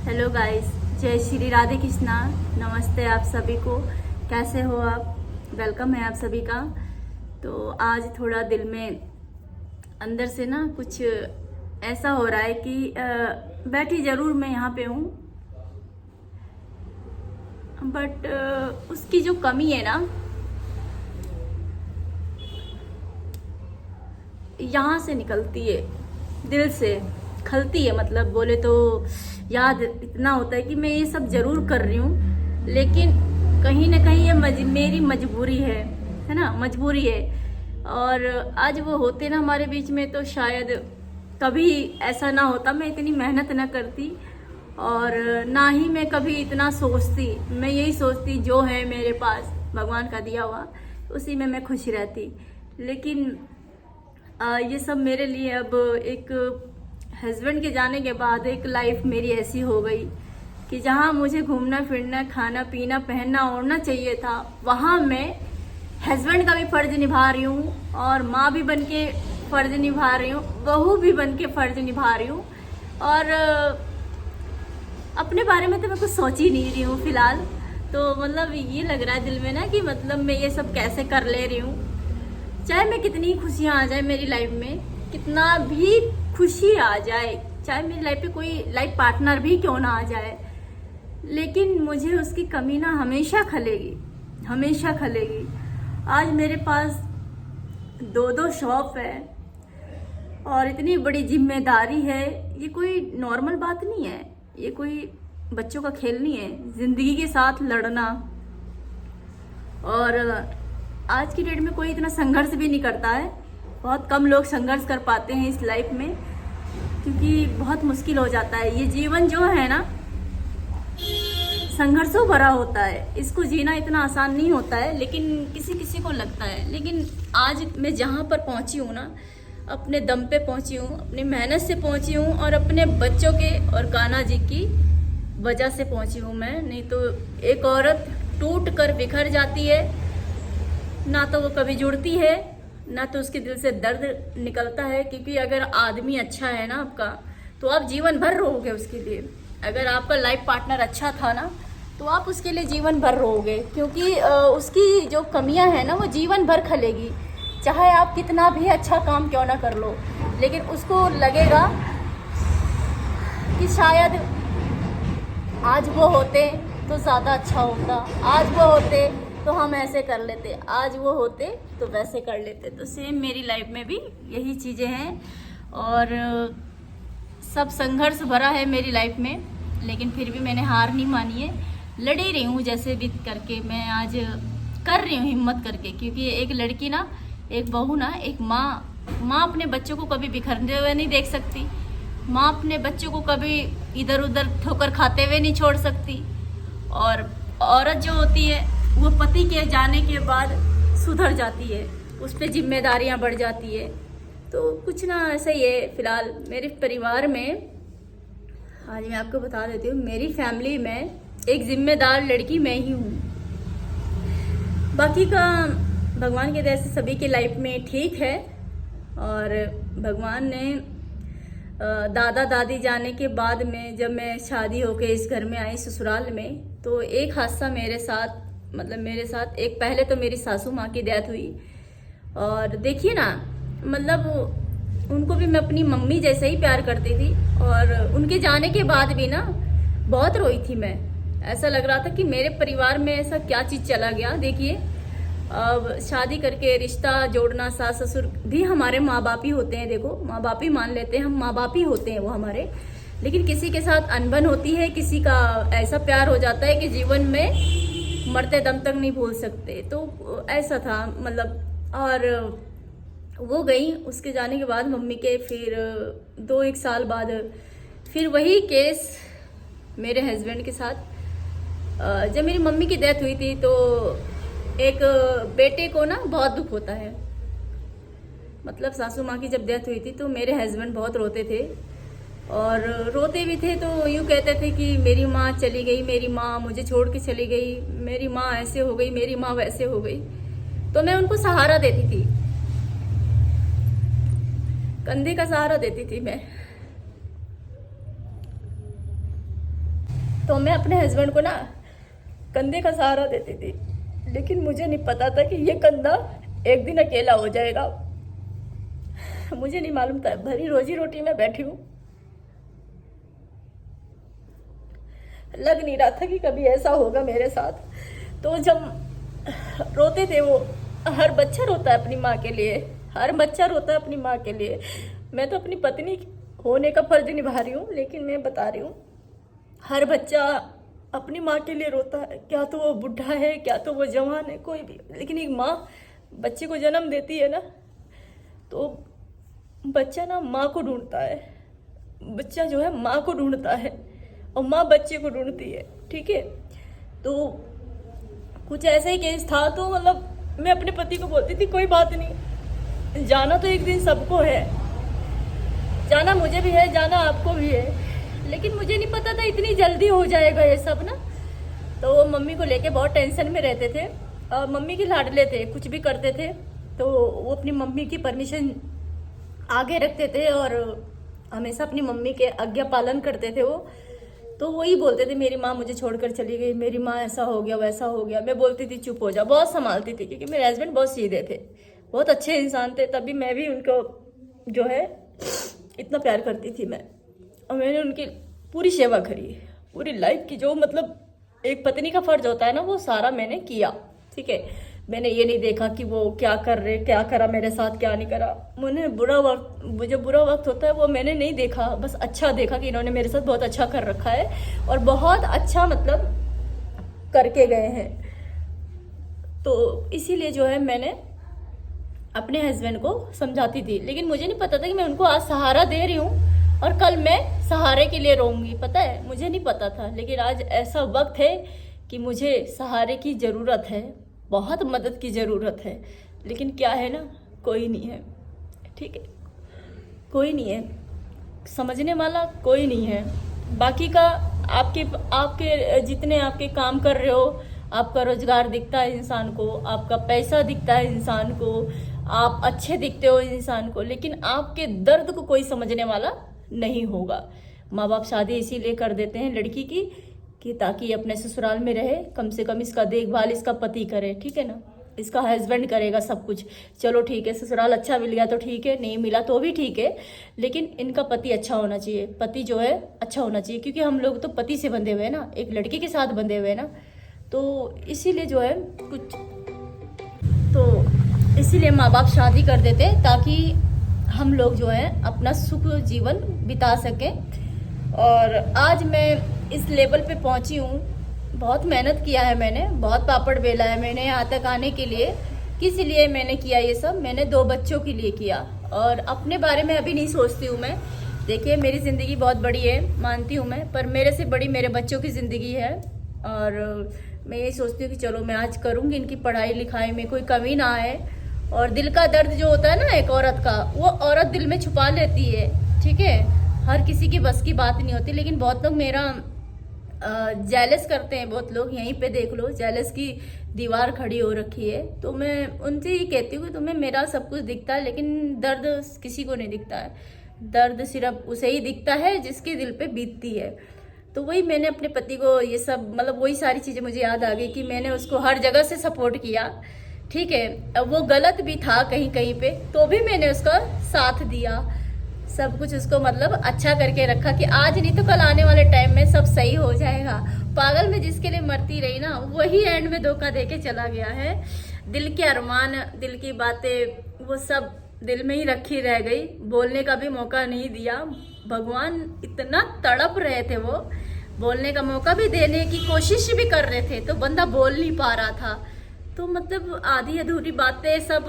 Hello guys, जय श्री राधे कृष्णा। नमस्ते आप सभी को। कैसे हो आप? वेलकम है आप सभी का। तो आज थोड़ा दिल में अंदर से ना कुछ ऐसा हो रहा है कि बैठी ज़रूर मैं यहाँ पे हूँ, बट उसकी जो कमी है ना, यहाँ से निकलती है, दिल से खलती है। मतलब बोले तो याद इतना होता है कि मैं ये सब जरूर कर रही हूँ, लेकिन कहीं ना कहीं ये मेरी मजबूरी है ना, मजबूरी है। और आज वो होते ना हमारे बीच में तो शायद कभी ऐसा ना होता, मैं इतनी मेहनत ना करती और ना ही मैं कभी इतना सोचती। मैं यही सोचती जो है मेरे पास भगवान का दिया हुआ, उसी में मैं खुश रहती। लेकिन ये सब मेरे लिए अब एक हस्बैंड के जाने के बाद एक लाइफ मेरी ऐसी हो गई कि जहाँ मुझे घूमना फिरना, खाना पीना, पहनना ओढ़ना चाहिए था, वहाँ मैं हस्बैंड का भी फर्ज निभा रही हूँ और माँ भी बन के फर्ज निभा रही हूँ, बहू भी बन के फर्ज निभा रही हूँ। और अपने बारे में तो मैं कुछ सोच ही नहीं रही हूँ फिलहाल। तो मतलब ये लग रहा है दिल में ना कि मतलब मैं ये सब कैसे कर ले रही हूँ। चाहे मैं कितनी खुशियाँ आ जाए मेरी लाइफ में, कितना भी खुशी आ जाए, चाहे मेरी लाइफ पे कोई लाइफ पार्टनर भी क्यों ना आ जाए, लेकिन मुझे उसकी कमी ना हमेशा खलेगी, हमेशा खलेगी। आज मेरे पास दो दो शॉप है और इतनी बड़ी जिम्मेदारी है। ये कोई नॉर्मल बात नहीं है, ये कोई बच्चों का खेल नहीं है। जिंदगी के साथ लड़ना, और आज की डेट में कोई इतना संघर्ष भी नहीं करता है। बहुत कम लोग संघर्ष कर पाते हैं इस लाइफ में, क्योंकि बहुत मुश्किल हो जाता है। ये जीवन जो है ना, संघर्षों भरा होता है, इसको जीना इतना आसान नहीं होता है, लेकिन किसी किसी को लगता है। लेकिन आज मैं जहाँ पर पहुँची हूँ ना, अपने दम पे पहुँची हूँ, अपनी मेहनत से पहुँची हूँ और अपने बच्चों के और कान्हा जी की वजह से पहुँची हूँ मैं। नहीं तो एक औरत टूट कर बिखर जाती है, ना तो वो कभी जुड़ती है, ना तो उसके दिल से दर्द निकलता है। क्योंकि अगर आदमी अच्छा है ना आपका, तो आप जीवन भर रहोगे उसके लिए। अगर आपका लाइफ पार्टनर अच्छा था ना, तो आप उसके लिए जीवन भर रहोगे, क्योंकि उसकी जो कमियां हैं ना, वो जीवन भर खलेगी। चाहे आप कितना भी अच्छा काम क्यों ना कर लो, लेकिन उसको लगेगा कि शायद आज वो होते तो ज़्यादा अच्छा होता, आज वो होते तो हम ऐसे कर लेते, आज वो होते तो वैसे कर लेते। तो सेम मेरी लाइफ में भी यही चीज़ें हैं और सब संघर्ष भरा है मेरी लाइफ में। लेकिन फिर भी मैंने हार नहीं मानी है, लड़ी रही हूँ जैसे भी करके। मैं आज कर रही हूँ हिम्मत करके, क्योंकि एक लड़की ना, एक बहू ना, एक माँ अपने बच्चों को कभी बिखरते हुए नहीं देख सकती। माँ अपने बच्चों को कभी इधर उधर ठोकर खाते हुए नहीं छोड़ सकती। और औरत जो होती है, वो पति के जाने के बाद सुधर जाती है, उस पर जिम्मेदारियां बढ़ जाती है। तो कुछ ना ऐसा ही है फिलहाल मेरे परिवार में। आज मैं आपको बता देती हूँ, मेरी फैमिली में एक जिम्मेदार लड़की मैं ही हूँ। बाकी का भगवान की दया से सभी की लाइफ में ठीक है। और भगवान ने दादा दादी जाने के बाद में, जब मैं शादी होके इस घर में आई ससुराल में, तो एक हादसा मेरे साथ, मतलब मेरे साथ एक, पहले तो मेरी सासू माँ की डेथ हुई। और देखिए ना, मतलब उनको भी मैं अपनी मम्मी जैसे ही प्यार करती थी, और उनके जाने के बाद भी ना बहुत रोई थी मैं। ऐसा लग रहा था कि मेरे परिवार में ऐसा क्या चीज़ चला गया। देखिए, अब शादी करके रिश्ता जोड़ना, सास ससुर भी हमारे माँ बाप ही होते हैं। देखो, माँ बाप ही मान लेते हैं, हम माँ बाप ही होते हैं वो हमारे। लेकिन किसी के साथ अनबन होती है, किसी का ऐसा प्यार हो जाता है कि जीवन में मरते दम तक नहीं भूल सकते। तो ऐसा था मतलब। और वो गई, उसके जाने के बाद मम्मी के फिर 2-1 साल बाद फिर वही केस मेरे हस्बैंड के साथ। जब मेरी मम्मी की डेथ हुई थी, तो एक बेटे को ना बहुत दुख होता है। मतलब सासू माँ की जब डेथ हुई थी, तो मेरे हस्बैंड बहुत रोते थे, और रोते भी थे तो यूँ कहते थे कि मेरी माँ चली गई, मेरी माँ मुझे छोड़ के चली गई, मेरी माँ ऐसे हो गई, मेरी माँ वैसे हो गई। तो मैं उनको सहारा देती थी, कंधे का सहारा देती थी मैं। तो मैं अपने हस्बैंड को ना कंधे का सहारा देती थी, लेकिन मुझे नहीं पता था कि ये कंधा एक दिन अकेला हो जाएगा। मुझे नहीं मालूम था, भरी रोजी रोटी में बैठी हूँ, लग नहीं रहा था कि कभी ऐसा होगा मेरे साथ। तो जब रोते थे वो, हर बच्चा रोता है अपनी माँ के लिए, हर बच्चा रोता है अपनी माँ के लिए। मैं तो अपनी पत्नी होने का फर्ज निभा रही हूँ, लेकिन मैं बता रही हूँ हर बच्चा अपनी माँ के लिए रोता है, क्या तो वो बुढ़ा है, क्या तो वो जवान है, कोई भी। लेकिन एक माँ बच्चे को जन्म देती है ना, तो बच्चा ना माँ को ढूंढता है, बच्चा जो है माँ को ढूंढता है और माँ बच्चे को ढूंढती है, ठीक है। तो कुछ ऐसा ही केस था। तो मतलब मैं अपने पति को बोलती थी कोई बात नहीं, जाना तो एक दिन सबको है, जाना मुझे भी है, जाना आपको भी है, लेकिन मुझे नहीं पता था इतनी जल्दी हो जाएगा ये सब ना। तो वो मम्मी को लेके बहुत टेंशन में रहते थे और मम्मी के लाडले थे, कुछ भी करते थे तो वो अपनी मम्मी की परमिशन आगे रखते थे और हमेशा अपनी मम्मी के आज्ञा पालन करते थे वो। तो वही बोलते थे मेरी माँ मुझे छोड़कर चली गई, मेरी माँ ऐसा हो गया वैसा हो गया। मैं बोलती थी चुप हो जा, बहुत संभालती थी, क्योंकि मेरे हस्बैंड बहुत सीधे थे, बहुत अच्छे इंसान थे। तभी मैं भी उनको जो है इतना प्यार करती थी मैं, और मैंने उनकी पूरी सेवा करी, पूरी लाइफ की। जो मतलब एक पत्नी का फर्ज होता है ना, वो सारा मैंने किया, ठीक है। मैंने ये नहीं देखा कि वो क्या कर रहे, क्या करा मेरे साथ, क्या नहीं करा। मुझे बुरा वक्त होता है वो मैंने नहीं देखा, बस अच्छा देखा कि इन्होंने मेरे साथ बहुत अच्छा कर रखा है और बहुत अच्छा मतलब करके गए हैं। तो इसीलिए जो है मैंने अपने हस्बैंड को समझाती थी, लेकिन मुझे नहीं पता था कि मैं उनको आज सहारा दे रही हूँ और कल मैं सहारे के लिए रोऊंगी, पता है, मुझे नहीं पता था। लेकिन आज ऐसा वक्त है कि मुझे सहारे की ज़रूरत है, बहुत मदद की ज़रूरत है, लेकिन क्या है ना, कोई नहीं है, ठीक है, कोई नहीं है, समझने वाला कोई नहीं है। बाकी का आपके जितने आपके काम कर रहे हो, आपका रोजगार दिखता है इंसान को, आपका पैसा दिखता है इंसान को, आप अच्छे दिखते हो इंसान को, लेकिन आपके दर्द को कोई समझने वाला नहीं होगा। माँ बाप शादी इसीलिए कर देते हैं लड़की की कि ताकि अपने ससुराल में रहे, कम से कम इसका देखभाल इसका पति करे, ठीक है ना, इसका हस्बैंड करेगा सब कुछ। चलो ठीक है, ससुराल अच्छा मिल गया तो ठीक है, नहीं मिला तो भी ठीक है, लेकिन इनका पति अच्छा होना चाहिए, पति जो है अच्छा होना चाहिए, क्योंकि हम लोग तो पति से बंधे हुए हैं ना, एक लड़की के साथ बंधे हुए हैं ना। तो इसीलिए जो है इसीलिए माँ बाप शादी कर देते ताकि हम लोग जो है अपना सुख जीवन बिता सकें। और आज मैं इस लेवल पे पहुंची हूँ, बहुत मेहनत किया है मैंने, बहुत पापड़ बेला है मैंने यहाँ तक आने के लिए। किस लिए मैंने किया ये सब? मैंने 2 बच्चों के लिए किया, और अपने बारे में अभी नहीं सोचती हूँ मैं। देखिए मेरी ज़िंदगी बहुत बड़ी है, मानती हूँ मैं, पर मेरे से बड़ी मेरे बच्चों की ज़िंदगी है। और मैं ये सोचती हूँ कि चलो मैं आज करूँगी, इनकी पढ़ाई लिखाई में कोई कमी ना आए। और दिल का दर्द जो होता है ना एक औरत का, वो औरत दिल में छुपा लेती है, ठीक है, हर किसी की बस की बात नहीं होती। लेकिन बहुत लोग मेरा जेलस करते हैं, बहुत लोग, यहीं पे देख लो जेलस की दीवार खड़ी हो रखी है। तो मैं उनसे ही कहती हूँ कि तुम्हें मेरा सब कुछ दिखता है, लेकिन दर्द किसी को नहीं दिखता है, दर्द सिर्फ उसे ही दिखता है जिसके दिल पे बीतती है। तो वही मैंने अपने पति को ये सब मतलब वही सारी चीज़ें मुझे याद आ गई कि मैंने उसको हर जगह से सपोर्ट किया, ठीक है। अब वो गलत भी था कहीं कहीं पे, तो भी मैंने उसका साथ दिया, सब कुछ उसको मतलब अच्छा करके रखा कि आज नहीं तो कल आने वाले टाइम में सब सही हो जाएगा। पागल में जिसके लिए मरती रही ना, वही एंड में धोखा देके चला गया है। दिल के अरमान, दिल की बातें, वो सब दिल में ही रखी रह गई, बोलने का भी मौका नहीं दिया। भगवान इतना तड़प रहे थे, वो बोलने का मौका भी देने की कोशिश भी कर रहे थे, तो बंदा बोल नहीं पा रहा था। तो मतलब आधी अधूरी बातें सब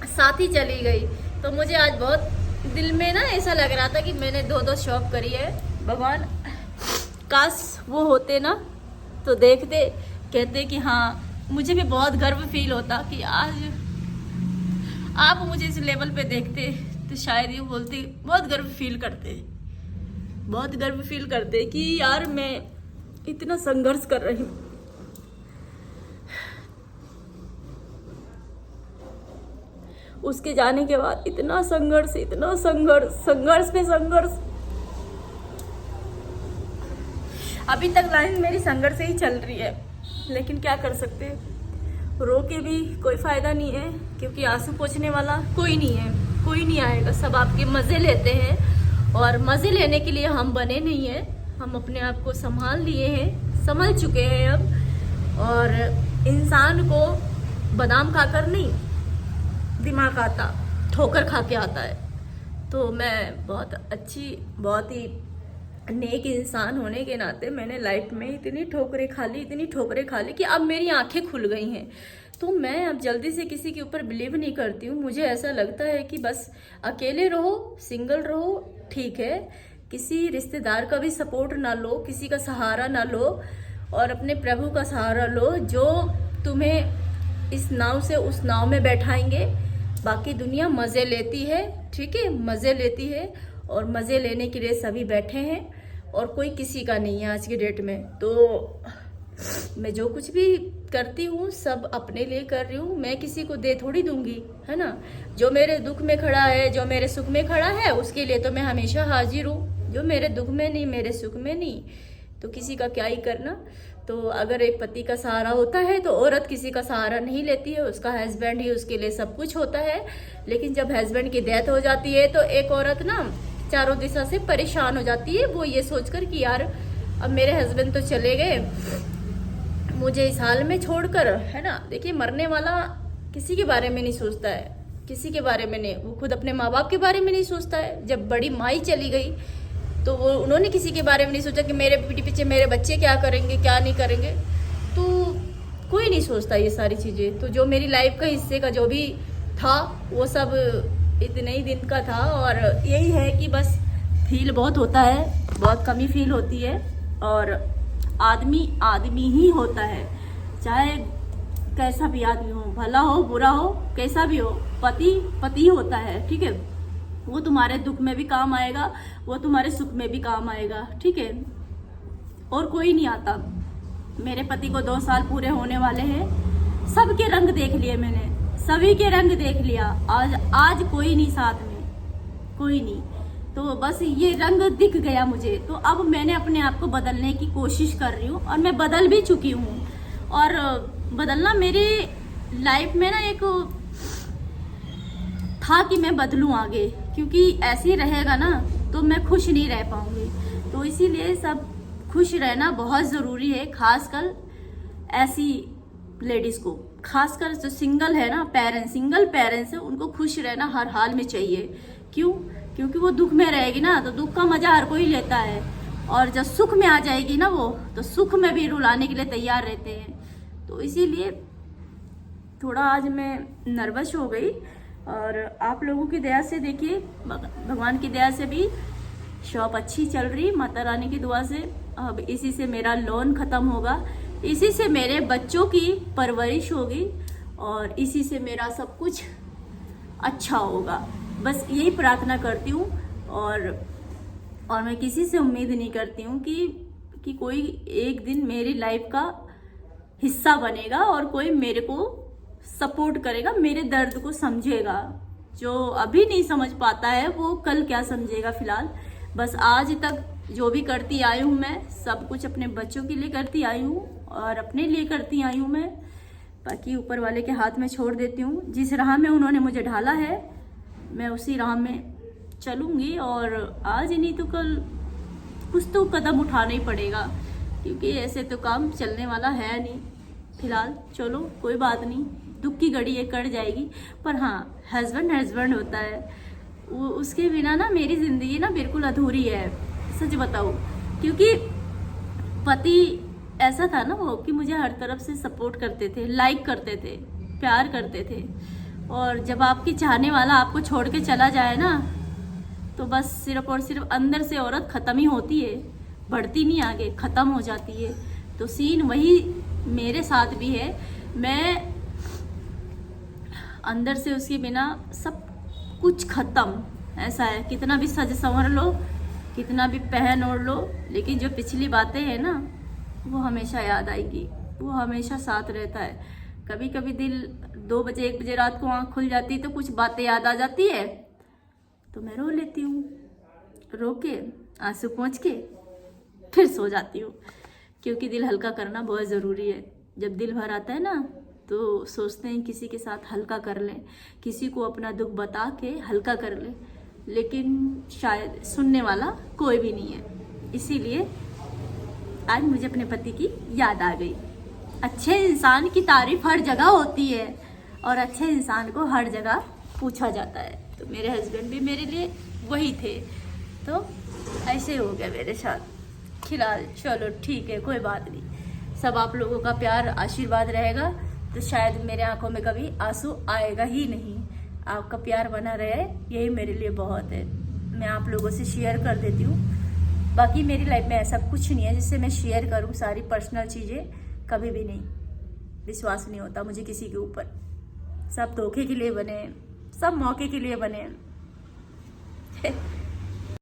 साथ ही चली गई। तो मुझे आज बहुत दिल में ना ऐसा लग रहा था कि मैंने 2 शौक करी है। भगवान काश वो होते ना तो देखते, कहते कि हाँ, मुझे भी बहुत गर्व फील होता कि आज आप मुझे इस लेवल पे देखते, तो शायद ये बोलते, बहुत गर्व फील करते, बहुत गर्व फील करते कि यार मैं इतना संघर्ष कर रही हूँ। उसके जाने के बाद इतना संघर्ष, इतना संघर्ष, संघर्ष पे संघर्ष। अभी तक लाइन मेरी संघर्ष से ही चल रही है, लेकिन क्या कर सकते हैं, रो के भी कोई फ़ायदा नहीं है, क्योंकि आंसू पोंछने वाला कोई नहीं है, कोई नहीं आएगा। सब आपके मज़े लेते हैं, और मज़े लेने के लिए हम बने नहीं हैं। हम अपने आप को संभाल लिए हैं, संभल चुके हैं अब। और इंसान को बादाम खाकर नहीं दिमाग आता, ठोकर खा के आता है। तो मैं बहुत ही नेक इंसान होने के नाते मैंने लाइफ में इतनी ठोकरें खा ली कि अब मेरी आंखें खुल गई हैं। तो मैं अब जल्दी से किसी के ऊपर बिलीव नहीं करती हूँ। मुझे ऐसा लगता है कि बस अकेले रहो, सिंगल रहो, ठीक है। किसी रिश्तेदार का भी सपोर्ट ना लो, किसी का सहारा ना लो, और अपने प्रभु का सहारा लो, जो तुम्हें इस नाव से उस नाव में बैठाएंगे। बाकी दुनिया मज़े लेती है, ठीक है, मज़े लेती है, और मज़े लेने के लिए सभी बैठे हैं, और कोई किसी का नहीं है आज की डेट में। तो मैं जो कुछ भी करती हूँ सब अपने लिए कर रही हूँ, मैं किसी को दे थोड़ी दूंगी, है ना। जो मेरे दुख में खड़ा है, जो मेरे सुख में खड़ा है, उसके लिए तो मैं हमेशा हाजिर हूँ। जो मेरे दुख में नहीं, मेरे सुख में नहीं, तो किसी का क्या ही करना। तो अगर एक पति का सहारा होता है तो औरत किसी का सहारा नहीं लेती है, उसका हस्बैंड ही उसके लिए सब कुछ होता है। लेकिन जब हस्बैंड की डेथ हो जाती है तो एक औरत ना चारों दिशा से परेशान हो जाती है, वो ये सोचकर कि यार अब मेरे हस्बैंड तो चले गए, मुझे इस हाल में छोड़कर, है ना। देखिए, मरने वाला किसी के बारे में नहीं सोचता है, किसी के बारे में नहीं, वो खुद अपने माँ बाप के बारे में नहीं सोचता है। जब बड़ी माई चली गई तो वो उन्होंने किसी के बारे में नहीं सोचा कि मेरे पीठ पीछे मेरे बच्चे क्या करेंगे, क्या नहीं करेंगे। तो कोई नहीं सोचता ये सारी चीज़ें। तो जो मेरी लाइफ का हिस्से का जो भी था वो सब इतने ही दिन का था। और यही है कि बस फील बहुत होता है, बहुत कमी फील होती है। और आदमी आदमी ही होता है, चाहे कैसा भी आदमी हो, भला हो बुरा हो, कैसा भी हो, पति पति होता है, ठीक है। वो तुम्हारे दुख में भी काम आएगा, वो तुम्हारे सुख में भी काम आएगा, ठीक है। और कोई नहीं आता। मेरे पति को 2 साल पूरे होने वाले हैं, सबके रंग देख लिए मैंने, सभी के रंग देख लिया। आज कोई नहीं साथ में, कोई नहीं। तो बस ये रंग दिख गया मुझे। तो अब मैंने अपने आप को बदलने की कोशिश कर रही हूँ, और मैं बदल भी चुकी हूँ। और बदलना मेरी लाइफ में ना एक था कि मैं बदलूं आगे, क्योंकि ऐसे ही रहेगा ना तो मैं खुश नहीं रह पाऊंगी। तो इसीलिए सब खुश रहना बहुत ज़रूरी है, खासकर ऐसी लेडीज़ को, खासकर जो सिंगल है ना, सिंगल पेरेंट्स है, उनको खुश रहना हर हाल में चाहिए। क्यों? क्योंकि वो दुख में रहेगी ना तो दुख का मजा हर कोई लेता है, और जब सुख में आ जाएगी ना वो, तो सुख में भी रुलाने के लिए तैयार रहते हैं। तो इसीलिए थोड़ा आज मैं नर्वस हो गई। और आप लोगों की दया से, देखिए भगवान की दया से भी शॉप अच्छी चल रही, माता रानी की दुआ से। अब इसी से मेरा लोन ख़त्म होगा, इसी से मेरे बच्चों की परवरिश होगी, और इसी से मेरा सब कुछ अच्छा होगा। बस यही प्रार्थना करती हूँ। और मैं किसी से उम्मीद नहीं करती हूँ कि कोई एक दिन मेरी लाइफ का हिस्सा बनेगा और कोई मेरे को सपोर्ट करेगा, मेरे दर्द को समझेगा। जो अभी नहीं समझ पाता है वो कल क्या समझेगा। फिलहाल बस आज तक जो भी करती आई हूँ मैं, सब कुछ अपने बच्चों के लिए करती आई हूँ और अपने लिए करती आई हूँ मैं। बाकी ऊपर वाले के हाथ में छोड़ देती हूँ। जिस राह में उन्होंने मुझे ढाला है मैं उसी राह में चलूँगी, और आज नहीं तो कल कुछ तो कदम उठाना ही पड़ेगा, क्योंकि ऐसे तो काम चलने वाला है नहीं। फिलहाल चलो कोई बात नहीं, दुख की घड़ी ये कट जाएगी। पर हाँ, हस्बैंड होता है, वो उसके बिना ना मेरी ज़िंदगी ना बिल्कुल अधूरी है, सच बताऊँ। क्योंकि पति ऐसा था ना वो, कि मुझे हर तरफ से सपोर्ट करते थे, लाइक करते थे, प्यार करते थे। और जब आपकी चाहने वाला आपको छोड़ के चला जाए ना, तो बस सिर्फ और सिर्फ अंदर से औरत ख़त्म ही होती है, बढ़ती नहीं आगे, ख़त्म हो जाती है। तो सीन वही मेरे साथ भी है। मैं अंदर से उसके बिना सब कुछ ख़त्म, ऐसा है। कितना भी सज संवर लो, कितना भी पहन ओढ़ लो, लेकिन जो पिछली बातें हैं ना वो हमेशा याद आएगी, वो हमेशा साथ रहता है। कभी कभी दिल 2 बजे 1 बजे रात को आँख खुल जाती है तो कुछ बातें याद आ जाती है, तो मैं रो लेती हूँ, रो के आंसू पोंछ के फिर सो जाती हूँ, क्योंकि दिल हल्का करना बहुत ज़रूरी है। जब दिल भर आता है ना तो सोचते हैं किसी के साथ हल्का कर लें, किसी को अपना दुख बता के हल्का कर लें, लेकिन शायद सुनने वाला कोई भी नहीं है। इसीलिए आज मुझे अपने पति की याद आ गई। अच्छे इंसान की तारीफ हर जगह होती है और अच्छे इंसान को हर जगह पूछा जाता है। तो मेरे हस्बैंड भी मेरे लिए वही थे, तो ऐसे हो गया मेरे साथ। फिलहाल चलो ठीक है, कोई बात नहीं। सब आप लोगों का प्यार आशीर्वाद रहेगा तो शायद मेरे आंखों में कभी आंसू आएगा ही नहीं। आपका प्यार बना रहे, यही मेरे लिए बहुत है। मैं आप लोगों से शेयर कर देती हूँ। बाकी मेरी लाइफ में ऐसा कुछ नहीं है जिससे मैं शेयर करूँ सारी पर्सनल चीज़ें, कभी भी नहीं। विश्वास नहीं होता मुझे किसी के ऊपर। सब धोखे के लिए बने, सब मौके के लिए बने।